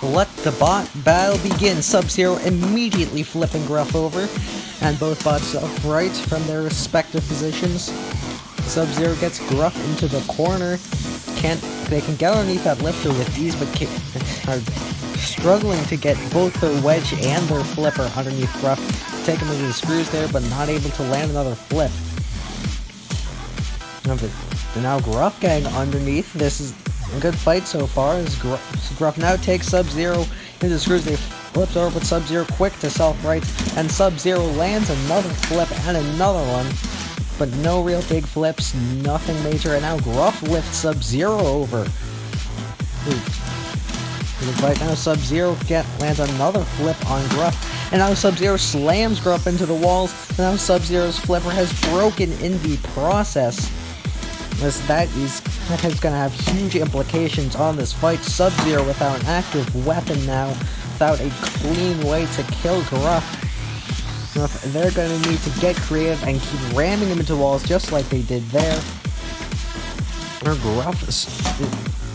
Let the bot battle begin. Subzero immediately flipping Gruff over, and both bots upright from their respective positions. Subzero gets Gruff into the corner. They can get underneath that lifter with ease, but are struggling to get both their wedge and their flipper underneath Gruff. Take him into the screws there, but not able to land another flip. Now Gruff getting underneath. This is a good fight so far, as Gruff now takes Subzero into the screws. They flips over, but Subzero quick to self-right, and Subzero lands another flip and another one. But no real big flips, nothing major, and now Gruff lifts Subzero over. Right now Subzero lands another flip on Gruff, and now Subzero slams Gruff into the walls, and now Subzero's flipper has broken in the process. That is going to have huge implications on this fight. Subzero without an active weapon now, without a clean way to kill Gruff. They're going to need to get creative and keep ramming him into walls just like they did there.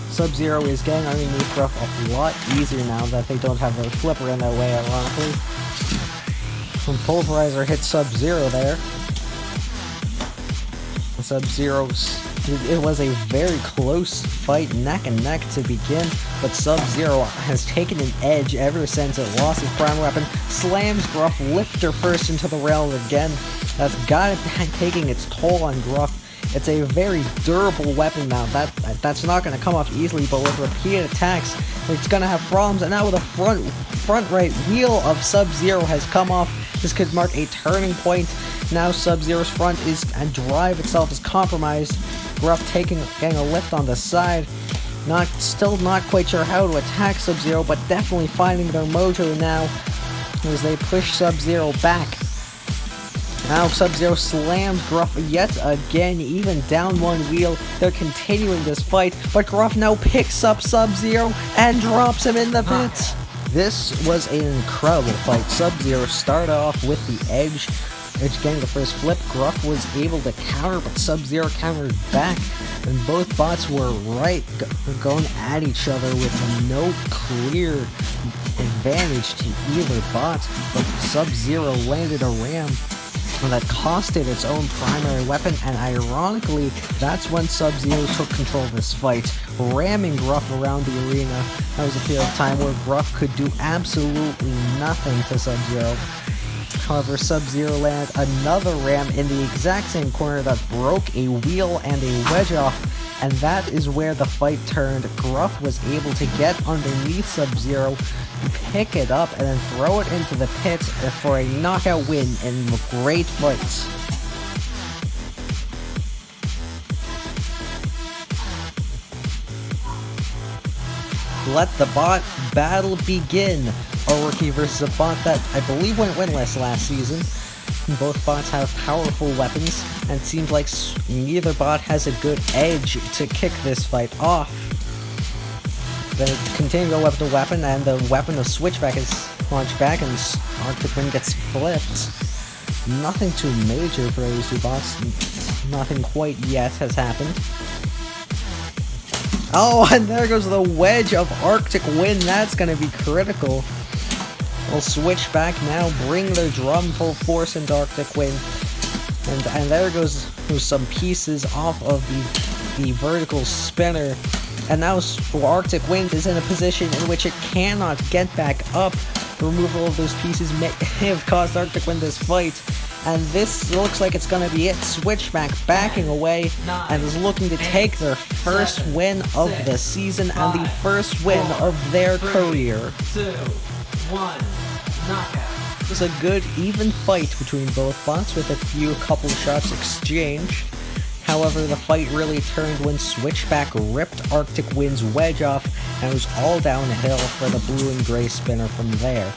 Subzero is getting underneath Gruff a lot easier now that they don't have their flipper in their way, ironically. When Pulverizer hits Subzero there. It was a very close fight, neck and neck to begin, but Subzero has taken an edge ever since it lost its prime weapon, slams Gruff lifter first into the rail again. That's got it taking its toll on Gruff. It's a very durable weapon now. That's not going to come off easily, but with repeated attacks, it's going to have problems. And now with a front right wheel of Subzero has come off. This could mark a turning point. Now Subzero's front and drive itself is compromised. Gruff getting a lift on the side. Still not quite sure how to attack Subzero, but definitely finding their mojo now as they push Subzero back. Now Subzero slams Gruff yet again, even down one wheel. They're continuing this fight, but Gruff now picks up Subzero and drops him in the pits. This was an incredible fight. Subzero started off with the edge getting the first flip. Gruff was able to counter, but Subzero countered back, and both bots were going at each other with no clear advantage to either bot, but Subzero landed a ram that costed its own primary weapon, and ironically, that's when Subzero took control of this fight, ramming Gruff around the arena. That was a period of time where Gruff could do absolutely nothing to Subzero. However, Subzero landed another ram in the exact same corner that broke a wheel and a wedge off, and that is where the fight turned. Gruff was able to get underneath Subzero, pick it up, and then throw it into the pits for a knockout win in a great fight. Let the bot battle begin. A rookie versus a bot that I believe went winless last season. Both bots have powerful weapons, and it seems like neither bot has a good edge to kick this fight off. They continue to go weapon to weapon, and the weapon of Switchback is launched back, and Arctic Wind gets flipped. Nothing too major for those two bots. Nothing quite yet has happened. Oh, and there goes the wedge of Arctic Wind. That's going to be critical. Will Switchback now bring their drum full force into Arctic Wind. And there goes some pieces off of the vertical spinner. And now Arctic Wind is in a position in which it cannot get back up. The removal of those pieces may have caused Arctic Wind this fight. And this looks like it's going to be it. Switchback backing away and is looking to take their first win of the season and the first win of their career. 2, 1, knockout. It was a good, even fight between both bots with a couple shots exchanged. However, the fight really turned when Switchback ripped Arctic Wind's wedge off, and it was all downhill for the blue and gray spinner from there.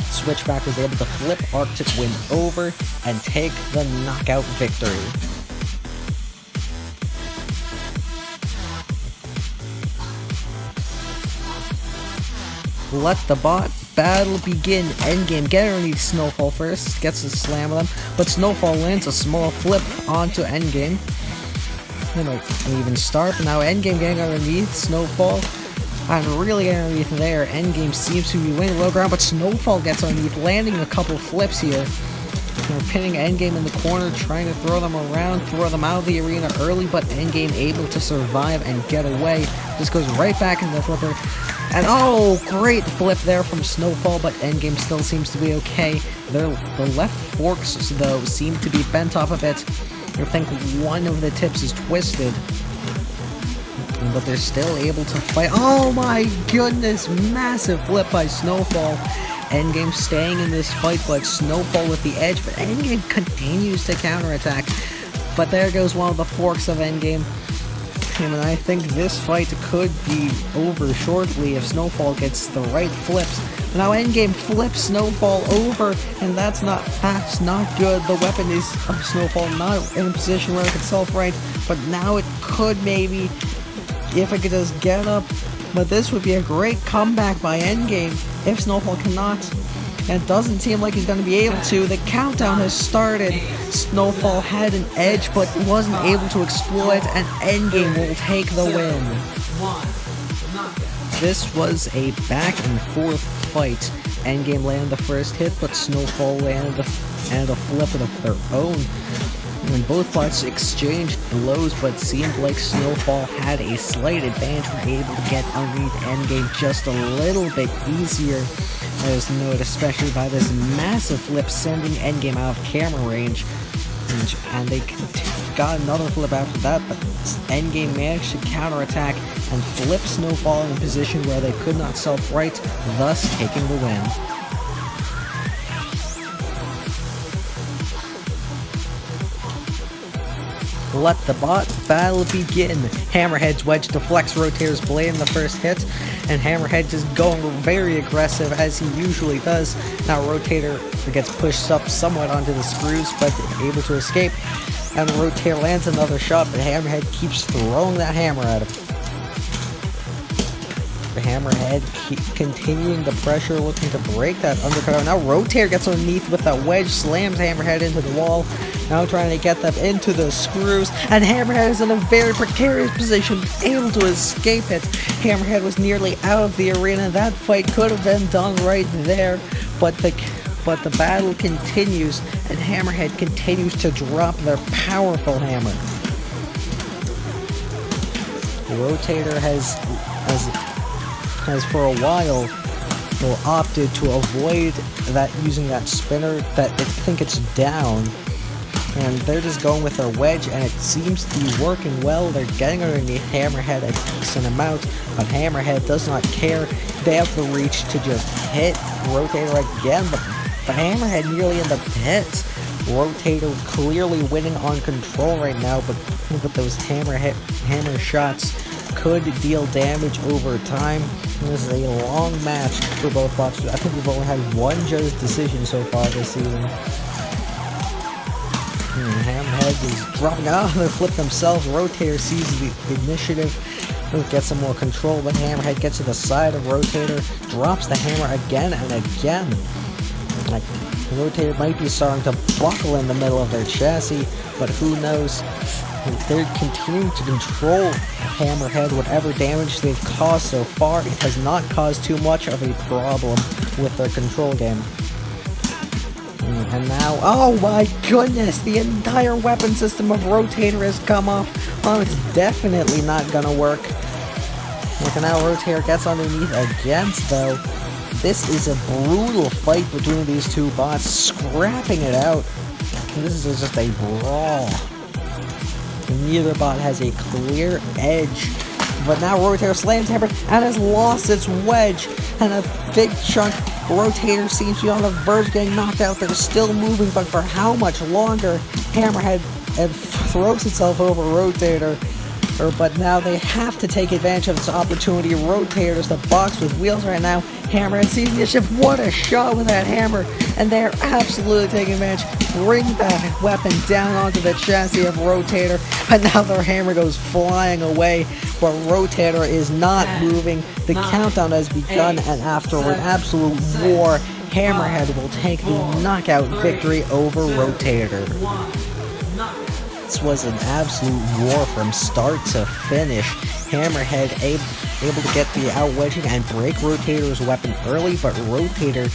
Switchback was able to flip Arctic Wind over and take the knockout victory. Let the bot battle begin. Endgame getting underneath Snowfall first, gets a slam on them, but Snowfall lands a small flip onto Endgame. They might even start, but now Endgame getting underneath Snowfall. and really underneath there. Endgame seems to be winning low ground, but Snowfall gets underneath, landing a couple flips here. They're pinning Endgame in the corner, trying to throw them around, throw them out of the arena early, but Endgame able to survive and get away. Just goes right back into the flipper. And oh, great flip there from Snowfall, but Endgame still seems to be okay. The left forks, though, seem to be bent off a bit. I think one of the tips is twisted, but they're still able to fight. Oh my goodness, massive flip by Snowfall. Endgame staying in this fight, but Snowfall with the edge, but Endgame continues to counterattack. But there goes one of the forks of Endgame. And I think this fight could be over shortly if Snowfall gets the right flips. But now Endgame flips Snowfall over, and that's not good. The weapon is of Snowfall not in a position where it can self-right, but now it could maybe, if it could just get up. But this would be a great comeback by Endgame if Snowfall cannot. And it doesn't seem like he's going to be able to. The countdown has started. Snowfall had an edge but wasn't able to exploit, and Endgame will take the win. This was a back and forth fight. Endgame landed the first hit, but Snowfall landed a flip of their own. And both parts exchanged blows, but seemed like Snowfall had a slight advantage, were able to get underneath Endgame just a little bit easier. As noted, especially by this massive flip, sending Endgame out of camera range. And they got another flip after that, but Endgame managed to counterattack and flip Snowfall in a position where they could not self-right, thus taking the win. Let the battle begin. Hammerhead's wedge deflects Rotator's blade in the first hit, and Hammerhead just going very aggressive as he usually does. Now Rotator gets pushed up somewhat onto the screws, but able to escape, and Rotator lands another shot, but Hammerhead keeps throwing that hammer at him. The Hammerhead continuing the pressure, looking to break that undercut. Now Rotator gets underneath with that wedge, slams Hammerhead into the wall. Now trying to get them into the screws, and Hammerhead is in a very precarious position, able to escape it. Hammerhead was nearly out of the arena. That fight could have been done right there, but the battle continues, and Hammerhead continues to drop their powerful hammer. Rotator has for a while opted to avoid that, using that spinner that I think it's down, and they're just going with their wedge, and it seems to be working well. They're getting underneath Hammerhead a decent amount, but Hammerhead does not care. They have the reach to just hit Rotator again, but Hammerhead nearly in the pit. Rotator clearly winning on control right now, but those hammer shots could deal damage over time. This is a long match for both bots. I think we've only had one judge's decision so far this season. Hammerhead is dropping out on their flip themselves. Rotator seizes the initiative, gets some more control, but Hammerhead gets to the side of Rotator, drops the hammer again and again. Like, Rotator might be starting to buckle in the middle of their chassis, but who knows? They're continuing to control Hammerhead. Whatever damage they've caused so far, it has not caused too much of a problem with their control game. And now, oh my goodness, the entire weapon system of Rotator has come off. Oh, it's definitely not gonna work. And now Rotator gets underneath again, though. This is a brutal fight between these two bots, scrapping it out. This is just a brawl. Neither bot has a clear edge. But now Rotator slams Hammer and has lost its wedge. And a big chunk. Rotator seems to be on the verge of getting knocked out. They're still moving, but for how much longer? Hammerhead throws itself over Rotator. But now they have to take advantage of this opportunity. Rotator's the box with wheels right now. Hammerhead sees the shift. What a shot with that hammer. And they're absolutely taking advantage. Bring that weapon down onto the chassis of Rotator. But now their hammer goes flying away. But Rotator is not moving. The countdown has begun. And after an absolute war, Hammerhead will take the knockout victory over Rotator. This was an absolute war from start to finish. Hammerhead able to get the out-wedging and break Rotator's weapon early, but Rotator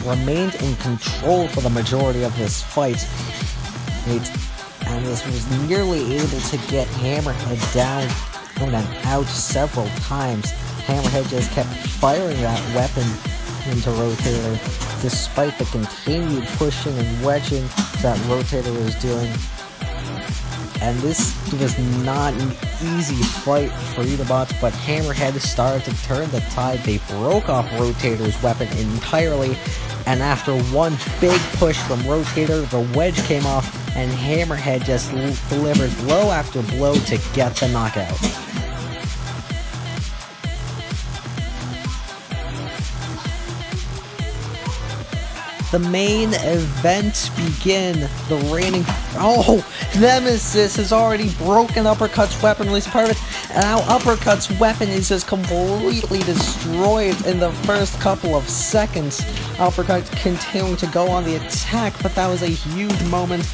remained in control for the majority of this fight. And this was nearly able to get Hammerhead down and out several times. Hammerhead just kept firing that weapon into Rotator, despite the continued pushing and wedging that Rotator was doing. And this was not an easy fight for either bot, but Hammerhead started to turn the tide. They broke off Rotator's weapon entirely, and after one big push from Rotator, the wedge came off, and Hammerhead just delivered blow after blow to get the knockout. The main event begin. The reigning... Oh! Nemesis has already broken Uppercut's weapon, released part of it, and now Uppercut's weapon is just completely destroyed in the first couple of seconds. Uppercut continuing to go on the attack, but that was a huge moment,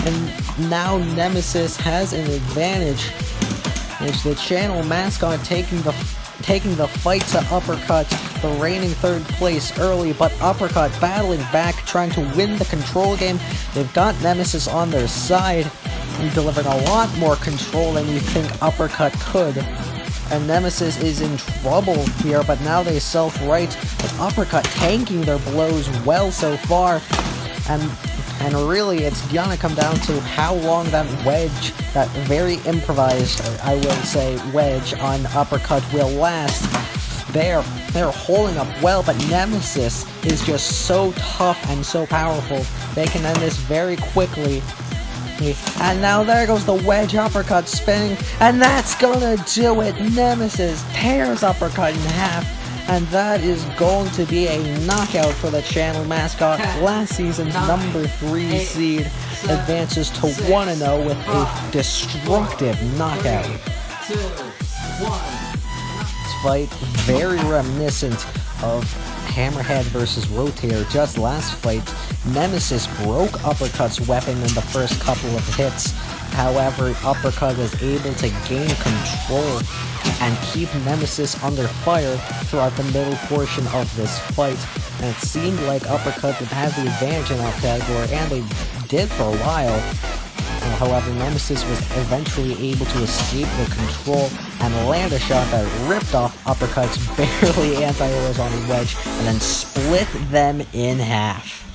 and now Nemesis has an advantage. It's the channel mascot taking the fight to Uppercut, the reigning third place early, but Uppercut battling back, trying to win the control game. They've got Nemesis on their side, and delivering a lot more control than you think Uppercut could. And Nemesis is in trouble here, but now they self-right, with Uppercut tanking their blows well so far. And really, it's gonna come down to how long that wedge, that very improvised, I will say, wedge on Uppercut will last. They're holding up well, but Nemesis is just so tough and so powerful. They can end this very quickly. And now there goes the wedge Uppercut spinning, and that's gonna do it. Nemesis tears Uppercut in half. And that is going to be a knockout for the channel mascot. Last season's number 3 seed advances to 1-0 with a destructive knockout. 3, 2, 1. This fight very reminiscent of Hammerhead versus Rotator. Just last fight, Nemesis broke Uppercut's weapon in the first couple of hits. However, Uppercut was able to gain control and keep Nemesis under fire throughout the middle portion of this fight. And it seemed like Uppercut would have the advantage in that category, and they did for a while. However, Nemesis was eventually able to escape the control and land a shot that ripped off Uppercut's barely anti-horizontal wedge and then split them in half.